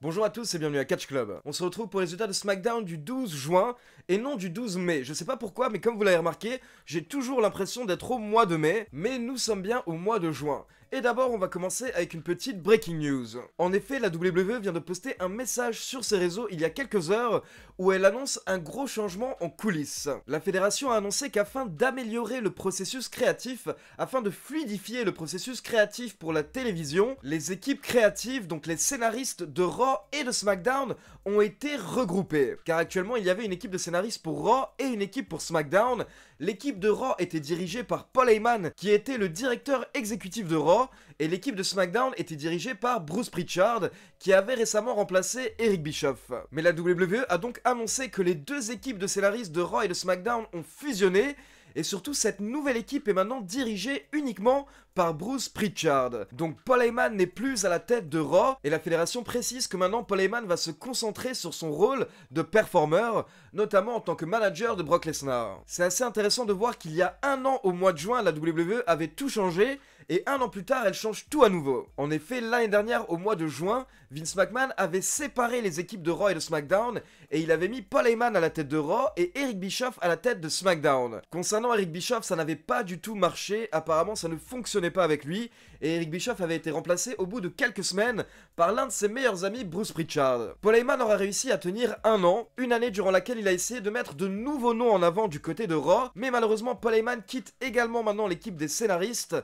Bonjour à tous et bienvenue à Catch Club. On se retrouve pour les résultats de SmackDown du 12 juin et non du 12 mai. Je sais pas pourquoi, mais comme vous l'avez remarqué, j'ai toujours l'impression d'être au mois de mai, mais nous sommes bien au mois de juin. Et d'abord, on va commencer avec une petite breaking news. En effet, la WWE vient de poster un message sur ses réseaux il y a quelques heures où elle annonce un gros changement en coulisses. La fédération a annoncé qu'afin d'améliorer le processus créatif, afin de fluidifier le processus créatif pour la télévision, les équipes créatives, donc les scénaristes de Raw et de SmackDown, ont été regroupées. Car actuellement, il y avait une équipe de scénaristes pour Raw et une équipe pour SmackDown. L'équipe de Raw était dirigée par Paul Heyman, qui était le directeur exécutif de Raw, et l'équipe de SmackDown était dirigée par Bruce Pritchard, qui avait récemment remplacé Eric Bischoff. Mais la WWE a donc annoncé que les deux équipes de scénaristes de Raw et de SmackDown ont fusionné, et surtout cette nouvelle équipe est maintenant dirigée uniquement par Bruce Pritchard. Donc Paul Heyman n'est plus à la tête de Raw, et la fédération précise que maintenant Paul Heyman va se concentrer sur son rôle de performeur, notamment en tant que manager de Brock Lesnar. C'est assez intéressant de voir qu'il y a un an au mois de juin, la WWE avait tout changé, et un an plus tard, elle change tout à nouveau. En effet, l'année dernière, au mois de juin, Vince McMahon avait séparé les équipes de Raw et de SmackDown, et il avait mis Paul Heyman à la tête de Raw et Eric Bischoff à la tête de SmackDown. Concernant Eric Bischoff, ça n'avait pas du tout marché, apparemment ça ne fonctionnait pas avec lui, et Eric Bischoff avait été remplacé au bout de quelques semaines par l'un de ses meilleurs amis, Bruce Pritchard. Paul Heyman aura réussi à tenir un an, une année durant laquelle il a essayé de mettre de nouveaux noms en avant du côté de Raw, mais malheureusement Paul Heyman quitte également maintenant l'équipe des scénaristes.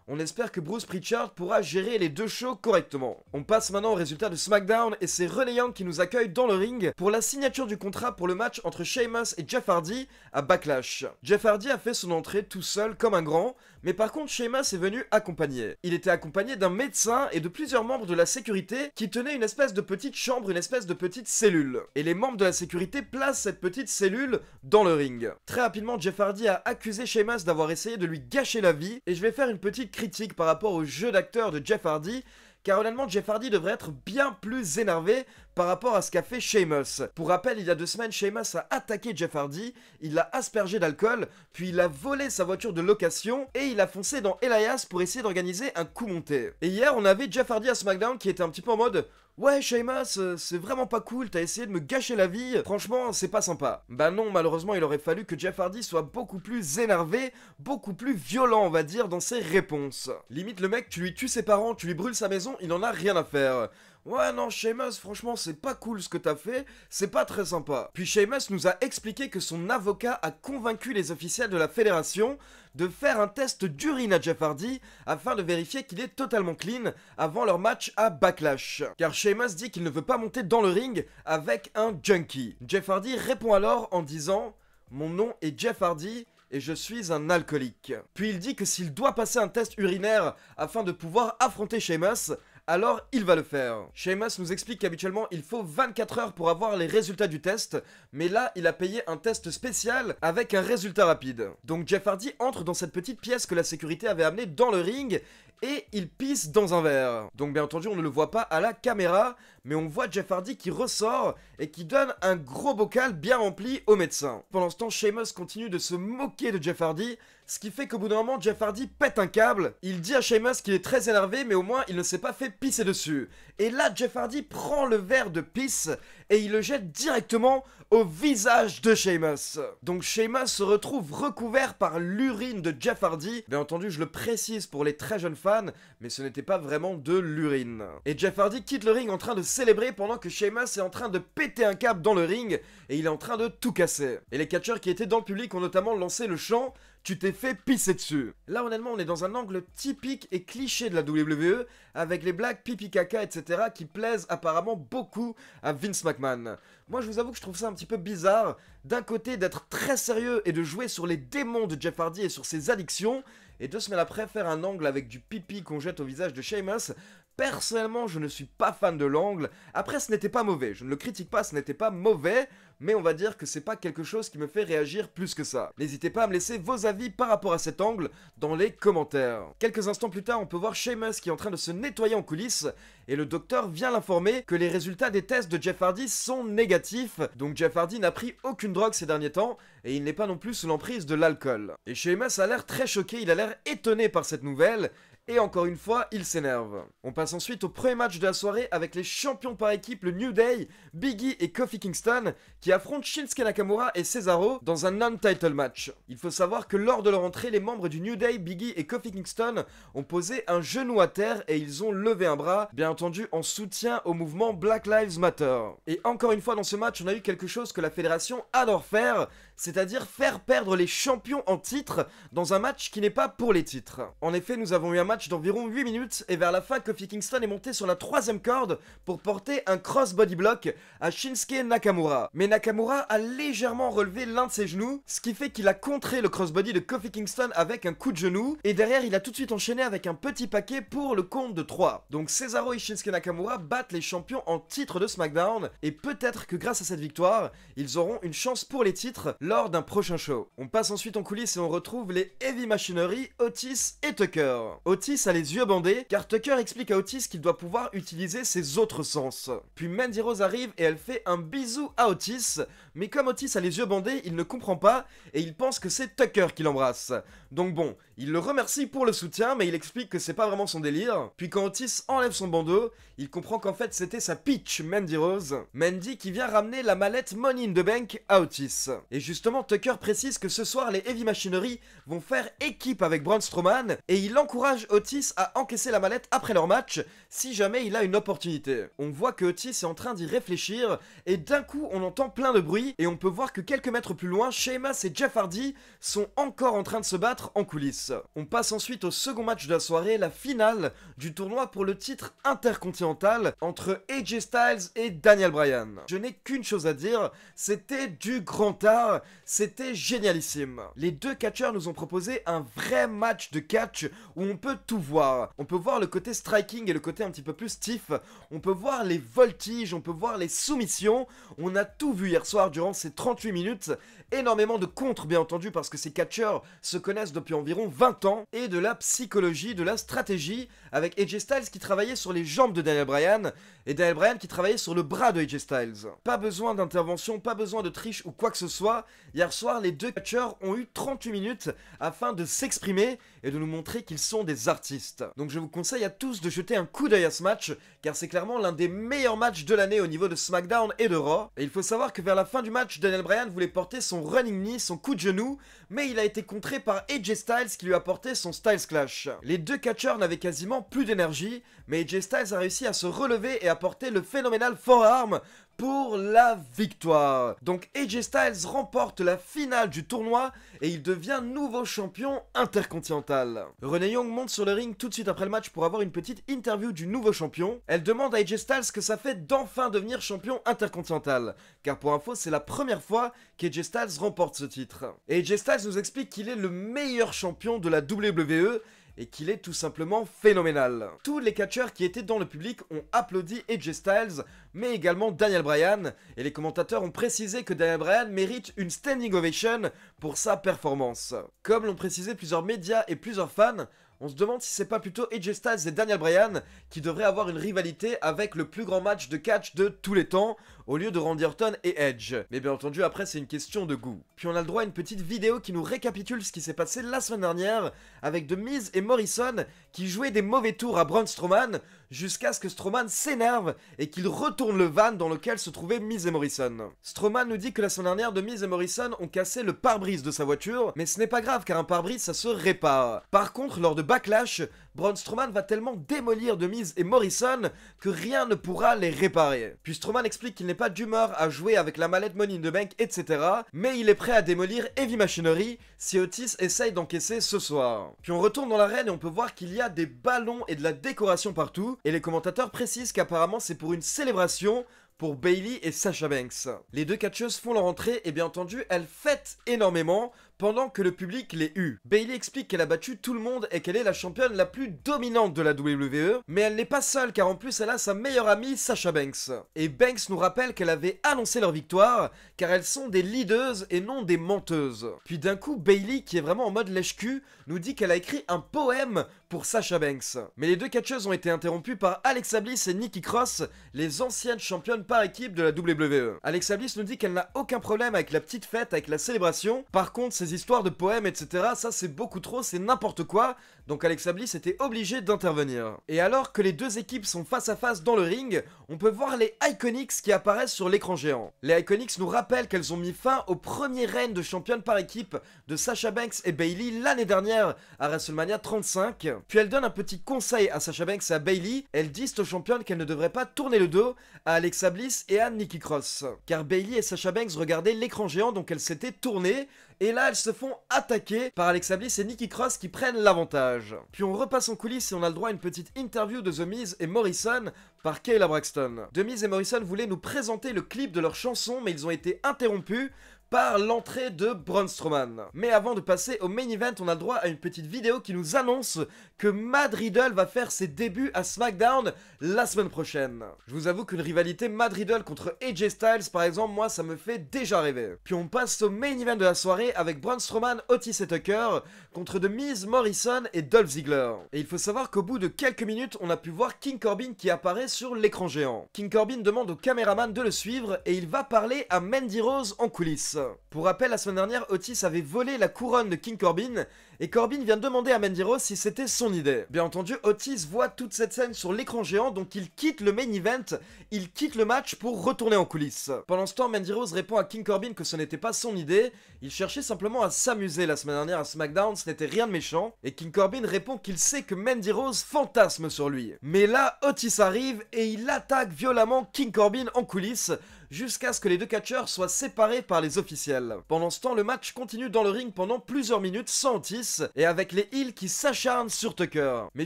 On espère que Bruce Pritchard pourra gérer les deux shows correctement. On passe maintenant au résultat de SmackDown et c'est Renee Young qui nous accueille dans le ring pour la signature du contrat pour le match entre Sheamus et Jeff Hardy à Backlash. Jeff Hardy a fait son entrée tout seul comme un grand, mais par contre Sheamus est venu accompagné. Il était accompagné d'un médecin et de plusieurs membres de la sécurité qui tenaient une espèce de petite chambre, une espèce de petite cellule. Et les membres de la sécurité placent cette petite cellule dans le ring. Très rapidement, Jeff Hardy a accusé Sheamus d'avoir essayé de lui gâcher la vie, et je vais faire une petite critique par rapport au jeu d'acteur de Jeff Hardy, car honnêtement Jeff Hardy devrait être bien plus énervé par rapport à ce qu'a fait Sheamus. Pour rappel, il y a 2 semaines, Sheamus a attaqué Jeff Hardy, il l'a aspergé d'alcool, puis il a volé sa voiture de location et il a foncé dans Elias pour essayer d'organiser un coup monté. Et hier, on avait Jeff Hardy à SmackDown qui était un petit peu en mode « Ouais, Sheamus, c'est vraiment pas cool, t'as essayé de me gâcher la vie, franchement, c'est pas sympa. » Bah non, malheureusement, il aurait fallu que Jeff Hardy soit beaucoup plus énervé, beaucoup plus violent, on va dire, dans ses réponses. Limite, le mec, tu lui tues ses parents, tu lui brûles sa maison, il en a rien à faire. Ouais non Sheamus, franchement c'est pas cool ce que t'as fait, c'est pas très sympa. Puis Sheamus nous a expliqué que son avocat a convaincu les officiels de la fédération de faire un test d'urine à Jeff Hardy afin de vérifier qu'il est totalement clean avant leur match à Backlash. Car Sheamus dit qu'il ne veut pas monter dans le ring avec un junkie. Jeff Hardy répond alors en disant « Mon nom est Jeff Hardy ». Et je suis un alcoolique. Puis il dit que s'il doit passer un test urinaire afin de pouvoir affronter Sheamus, alors il va le faire. Sheamus nous explique qu'habituellement il faut 24 heures pour avoir les résultats du test, mais là il a payé un test spécial avec un résultat rapide. Donc Jeff Hardy entre dans cette petite pièce que la sécurité avait amenée dans le ring, et il pisse dans un verre. Donc bien entendu on ne le voit pas à la caméra, mais on voit Jeff Hardy qui ressort et qui donne un gros bocal bien rempli au médecin. Pendant ce temps, Sheamus continue de se moquer de Jeff Hardy, ce qui fait qu'au bout d'un moment, Jeff Hardy pète un câble. Il dit à Sheamus qu'il est très énervé, mais au moins il ne s'est pas fait pisser dessus. Et là, Jeff Hardy prend le verre de pisse et il le jette directement au visage de Sheamus. Donc Sheamus se retrouve recouvert par l'urine de Jeff Hardy. Bien entendu, je le précise pour les très jeunes fans, mais ce n'était pas vraiment de l'urine. Et Jeff Hardy quitte le ring en train de célébrer pendant que Sheamus est en train de péter un câble dans le ring et il est en train de tout casser. Et les catcheurs qui étaient dans le public ont notamment lancé le chant « Tu t'es fait pisser dessus ». Là honnêtement on est dans un angle typique et cliché de la WWE avec les blagues pipi caca etc qui plaisent apparemment beaucoup à Vince McMahon. Moi je vous avoue que je trouve ça un petit peu bizarre d'un côté d'être très sérieux et de jouer sur les démons de Jeff Hardy et sur ses addictions, et 2 semaines après faire un angle avec du pipi qu'on jette au visage de Sheamus. Personnellement, je ne suis pas fan de l'angle. Après, ce n'était pas mauvais. Je ne le critique pas, ce n'était pas mauvais. Mais on va dire que c'est pas quelque chose qui me fait réagir plus que ça. N'hésitez pas à me laisser vos avis par rapport à cet angle dans les commentaires. Quelques instants plus tard, on peut voir Sheamus qui est en train de se nettoyer en coulisses. Et le docteur vient l'informer que les résultats des tests de Jeff Hardy sont négatifs. Donc Jeff Hardy n'a pris aucune drogue ces derniers temps. Et il n'est pas non plus sous l'emprise de l'alcool. Et Sheamus a l'air très choqué, il a l'air étonné par cette nouvelle. Et encore une fois, il s'énerve. On passe ensuite au premier match de la soirée avec les champions par équipe, le New Day, Big E et Kofi Kingston, qui affrontent Shinsuke Nakamura et Cesaro dans un non-title match. Il faut savoir que lors de leur entrée, les membres du New Day, Big E et Kofi Kingston ont posé un genou à terre et ils ont levé un bras, bien entendu en soutien au mouvement Black Lives Matter. Et encore une fois dans ce match, on a eu quelque chose que la fédération adore faire, c'est-à-dire faire perdre les champions en titre dans un match qui n'est pas pour les titres. En effet, nous avons eu un match d'environ 8 minutes et vers la fin, Kofi Kingston est monté sur la 3ème corde pour porter un cross-body block à Shinsuke Nakamura. Mais Nakamura a légèrement relevé l'un de ses genoux, ce qui fait qu'il a contré le crossbody de Kofi Kingston avec un coup de genou et derrière, il a tout de suite enchaîné avec un petit paquet pour le compte de 3. Donc Cesaro et Shinsuke Nakamura battent les champions en titre de SmackDown et peut-être que grâce à cette victoire, ils auront une chance pour les titres lors d'un prochain show. On passe ensuite en coulisses et on retrouve les Heavy Machinery, Otis et Tucker. Otis a les yeux bandés car Tucker explique à Otis qu'il doit pouvoir utiliser ses autres sens. Puis Mandy Rose arrive et elle fait un bisou à Otis, mais comme Otis a les yeux bandés, il ne comprend pas et il pense que c'est Tucker qui l'embrasse. Donc bon, il le remercie pour le soutien, mais il explique que c'est pas vraiment son délire. Puis quand Otis enlève son bandeau, il comprend qu'en fait c'était sa pitch, Mandy Rose. Mandy qui vient ramener la mallette Money in the Bank à Otis. Et justement, Tucker précise que ce soir les Heavy Machinery vont faire équipe avec Braun Strowman et il encourage Otis à encaisser la mallette après leur match si jamais il a une opportunité. On voit que Otis est en train d'y réfléchir et d'un coup on entend plein de bruit et on peut voir que quelques mètres plus loin, Sheamus et Jeff Hardy sont encore en train de se battre en coulisses. On passe ensuite au second match de la soirée, la finale du tournoi pour le titre intercontinental entre AJ Styles et Daniel Bryan. Je n'ai qu'une chose à dire, c'était du grand art, c'était génialissime. Les deux catcheurs nous ont proposé un vrai match de catch où on peut tout voir. On peut voir le côté striking et le côté un petit peu plus stiff, on peut voir les voltiges, on peut voir les soumissions, on a tout vu hier soir durant ces 38 minutes, énormément de contres bien entendu parce que ces catcheurs se connaissent depuis environ 20 ans, et de la psychologie, de la stratégie, avec AJ Styles qui travaillait sur les jambes de Daniel Bryan, et Daniel Bryan qui travaillait sur le bras de AJ Styles. Pas besoin d'intervention, pas besoin de triche ou quoi que ce soit, hier soir les deux catcheurs ont eu 38 minutes afin de s'exprimer et de nous montrer qu'ils sont des artistes. Donc je vous conseille à tous de jeter un coup d'œil à ce match, car c'est clairement l'un des meilleurs matchs de l'année au niveau de SmackDown et de Raw, et il faut savoir que vers la fin du match, Daniel Bryan voulait porter son running knee, son coup de genou, mais il a été contré par AJ Styles qui lui a porté son Styles Clash. Les deux catcheurs n'avaient quasiment plus d'énergie, mais AJ Styles a réussi à se relever et à porter le phénoménal forearm pour la victoire. Donc AJ Styles remporte la finale du tournoi et il devient nouveau champion intercontinental. Renee Young monte sur le ring tout de suite après le match pour avoir une petite interview du nouveau champion. Elle demande à AJ Styles ce que ça fait d'enfin devenir champion intercontinental, car pour info c'est la première fois qu'AJ Styles remporte ce titre. Et AJ Styles nous explique qu'il est le meilleur champion de la WWE et qu'il est tout simplement phénoménal. Tous les catcheurs qui étaient dans le public ont applaudi AJ Styles, mais également Daniel Bryan, et les commentateurs ont précisé que Daniel Bryan mérite une standing ovation pour sa performance. Comme l'ont précisé plusieurs médias et plusieurs fans, on se demande si c'est pas plutôt AJ Styles et Daniel Bryan qui devraient avoir une rivalité avec le plus grand match de catch de tous les temps, au lieu de Randy Orton et Edge. Mais bien entendu, après c'est une question de goût. Puis on a le droit à une petite vidéo qui nous récapitule ce qui s'est passé la semaine dernière, avec The Miz et Morrison qui jouaient des mauvais tours à Braun Strowman, jusqu'à ce que Strowman s'énerve et qu'il retourne le van dans lequel se trouvaient Miz et Morrison. Strowman nous dit que la semaine dernière, The Miz et Morrison ont cassé le pare-brise de sa voiture, mais ce n'est pas grave car un pare-brise ça se répare. Par contre, lors de Backlash, Braun Strowman va tellement démolir The Miz et Morrison que rien ne pourra les réparer. Puis Strowman explique qu'il n'est pas d'humeur à jouer avec la mallette Money in the Bank, etc. Mais il est prêt à démolir Heavy Machinery si Otis essaye d'encaisser ce soir. Puis on retourne dans l'arène et on peut voir qu'il y a des ballons et de la décoration partout, et les commentateurs précisent qu'apparemment c'est pour une célébration pour Bayley et Sasha Banks. Les deux catcheuses font leur entrée et bien entendu elles fêtent énormément pendant que le public les hue. Bayley explique qu'elle a battu tout le monde et qu'elle est la championne la plus dominante de la WWE, mais elle n'est pas seule car en plus elle a sa meilleure amie Sasha Banks. Et Banks nous rappelle qu'elle avait annoncé leur victoire car elles sont des leaders et non des menteuses. Puis d'un coup Bayley, qui est vraiment en mode lèche-cul, nous dit qu'elle a écrit un poème pour Sasha Banks. Mais les deux catcheuses ont été interrompues par Alexa Bliss et Nikki Cross, les anciennes championnes par équipe de la WWE. Alexa Bliss nous dit qu'elle n'a aucun problème avec la petite fête, avec la célébration. Par contre, ces histoires de poèmes, etc., ça c'est beaucoup trop, c'est n'importe quoi. donc Alexa Bliss était obligée d'intervenir. Et alors que les deux équipes sont face à face dans le ring, on peut voir les Iconics qui apparaissent sur l'écran géant. Les Iconics nous rappellent qu'elles ont mis fin au premier règne de championne par équipe de Sasha Banks et Bayley l'année dernière à WrestleMania 35. Puis elles donnent un petit conseil à Sasha Banks et à Bayley. Elles disent aux championnes qu'elles ne devraient pas tourner le dos à Alexa Bliss et à Nikki Cross. Car Bayley et Sasha Banks regardaient l'écran géant, donc elles s'étaient tournées. Et là, elles se font attaquer par Alexa Bliss et Nikki Cross qui prennent l'avantage. Puis on repasse en coulisses et on a le droit à une petite interview de The Miz et Morrison par Kayla Braxton. The Miz et Morrison voulaient nous présenter le clip de leur chanson, mais ils ont été interrompus par l'entrée de Braun Strowman. Mais avant de passer au main event, on a le droit à une petite vidéo qui nous annonce que Matt Riddle va faire ses débuts à SmackDown la semaine prochaine. Je vous avoue qu'une rivalité Matt Riddle contre AJ Styles, par exemple, moi ça me fait déjà rêver. Puis on passe au main event de la soirée avec Braun Strowman, Otis et Tucker contre The Miz, Morrison et Dolph Ziggler. Et il faut savoir qu'au bout de quelques minutes, on a pu voir King Corbin qui apparaît sur l'écran géant. King Corbin demande au caméraman de le suivre et il va parler à Mandy Rose en coulisses. Pour rappel, la semaine dernière, Otis avait volé la couronne de King Corbin et Corbin vient demander à Mandy Rose si c'était son idée. Bien entendu, Otis voit toute cette scène sur l'écran géant, donc il quitte le main event, il quitte le match pour retourner en coulisses. Pendant ce temps, Mandy Rose répond à King Corbin que ce n'était pas son idée, il cherchait simplement à s'amuser la semaine dernière à SmackDown, ce n'était rien de méchant, et King Corbin répond qu'il sait que Mandy Rose fantasme sur lui. Mais là, Otis arrive et il attaque violemment King Corbin en coulisses, jusqu'à ce que les deux catcheurs soient séparés par les officiels. Pendant ce temps, le match continue dans le ring pendant plusieurs minutes sans Otis, et avec les heels qui s'acharnent sur Tucker. Mais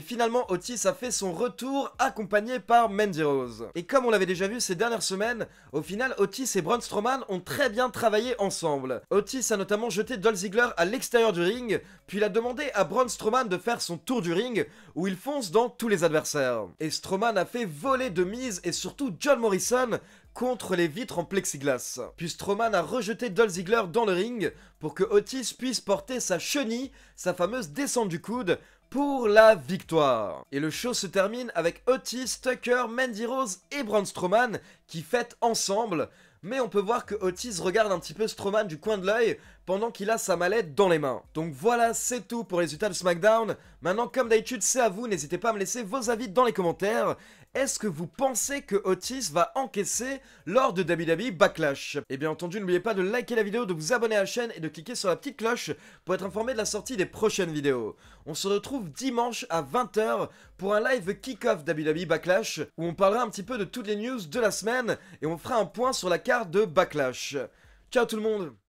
finalement, Otis a fait son retour accompagné par Mandy Rose. Et comme on l'avait déjà vu ces dernières semaines, au final, Otis et Braun Strowman ont très bien travaillé ensemble. Otis a notamment jeté Dolph Ziggler à l'extérieur du ring, puis il a demandé à Braun Strowman de faire son tour du ring, où il fonce dans tous les adversaires. Et Strowman a fait voler The Miz et surtout John Morrison contre les vitres en plexiglas. Puis Strowman a rejeté Dolph Ziggler dans le ring pour que Otis puisse porter sa chenille, sa fameuse descente du coude, pour la victoire. Et le show se termine avec Otis, Tucker, Mandy Rose et Braun Strowman qui fêtent ensemble. Mais on peut voir que Otis regarde un petit peu Strowman du coin de l'œil pendant qu'il a sa mallette dans les mains. Donc voilà, c'est tout pour les résultats de SmackDown. Maintenant, comme d'habitude, c'est à vous. N'hésitez pas à me laisser vos avis dans les commentaires. Est-ce que vous pensez que Otis va encaisser lors de WWE Backlash? Et bien entendu, n'oubliez pas de liker la vidéo, de vous abonner à la chaîne et de cliquer sur la petite cloche pour être informé de la sortie des prochaines vidéos. On se retrouve dimanche à 20 h pour un live kick-off WWE Backlash où on parlera un petit peu de toutes les news de la semaine et on fera un point sur la carte de Backlash. Ciao tout le monde!